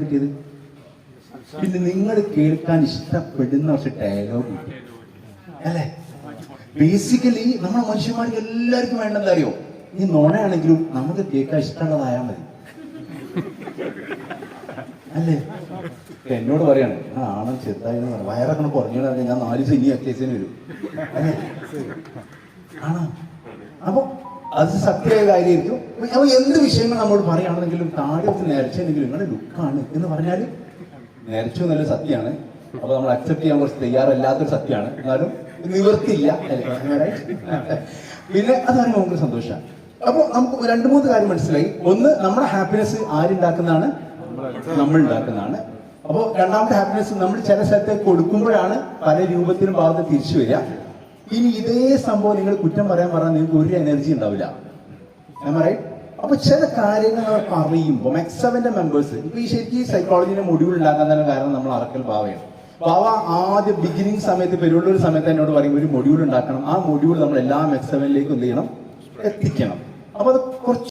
പിന്നെ നിങ്ങൾ കേൾക്കാൻ ഇഷ്ടപ്പെടുന്ന പക്ഷെ ഡയലോഗ് അല്ലേ? ബേസിക്കലി നമ്മുടെ മനുഷ്യന്മാർക്ക് എല്ലാവർക്കും വേണ്ടെന്ന് അറിയോ? ഈ നോണയാണെങ്കിലും നമുക്ക് കേൾക്കാൻ ഇഷ്ടമുള്ളതായാൽ മതി അല്ലേ? എന്നോട് പറയാണ് ആണോ ചെറുതായി വയറൊക്കെ കുറഞ്ഞു പറഞ്ഞാൽ ഞാൻ 4 ദിവസം ഇനി എക്സൈസിന് വരും അല്ലേ? ആണോ? അപ്പൊ അത് സത്യമായ കാര്യമായിരിക്കും. അപ്പൊ എന്ത് വിഷയങ്ങൾ നമ്മോട് പറയുകയാണെന്നെങ്കിലും താഴെ നേർച്ചെങ്കിലും നിങ്ങളുടെ ലുക്കാണ് എന്ന് പറഞ്ഞാൽ നേർച്ചു എന്നല്ല സത്യമാണ്. അപ്പൊ നമ്മൾ അക്സെപ്റ്റ് ചെയ്യാൻ കുറച്ച് തയ്യാറല്ലാത്തൊരു സത്യമാണ്. എന്നാലും നിവർത്തില്ല. പിന്നെ അത് പറയുമ്പോൾ നമുക്ക് സന്തോഷമാണ്. അപ്പൊ നമുക്ക് 2-3 കാര്യം മനസ്സിലായി. ഒന്ന്, നമ്മുടെ ഹാപ്പിനെസ് ആരുണ്ടാക്കുന്നതാണ്? നമ്മൾ ഉണ്ടാക്കുന്നതാണ്. അപ്പോൾ രണ്ടാമത്തെ ഹാപ്പിനെസ് നമ്മൾ ചില സ്ഥലത്ത് കൊടുക്കുമ്പോഴാണ് പല രൂപത്തിലും ഭാഗത്ത് തിരിച്ചു വരിക. ഇനി ഇതേ സംഭവം നിങ്ങൾ കുറ്റം പറയാൻ പറഞ്ഞാൽ നിങ്ങൾക്ക് ഒരു എനർജി ഉണ്ടാവില്ല. അപ്പൊ ചില കാര്യങ്ങൾ നമ്മൾ പറയുമ്പോൾ മെക്സവന്റെ മെമ്പേഴ്സ് ഇപ്പൊ ഈ ശരിക്കും സൈക്കോളജിന്റെ മൊഡ്യൂൾ ഉണ്ടാക്കാൻ തന്നെ കാരണം നമ്മൾ അറക്കൽ ബാവയാണ്. ബാവ ആദ്യം ബിഗിനിങ് സമയത്ത് പെരുള്ളൂർ സമയത്ത് എന്നോട് പറയും ഒരു മൊഡ്യൂൾ ഉണ്ടാക്കണം. ആ മൊഡ്യൂൾ നമ്മൾ എല്ലാ മെക്സവനിലേക്കും എന്ത് ചെയ്യണം? എത്തിക്കണം. അപ്പൊ അത് കുറച്ച്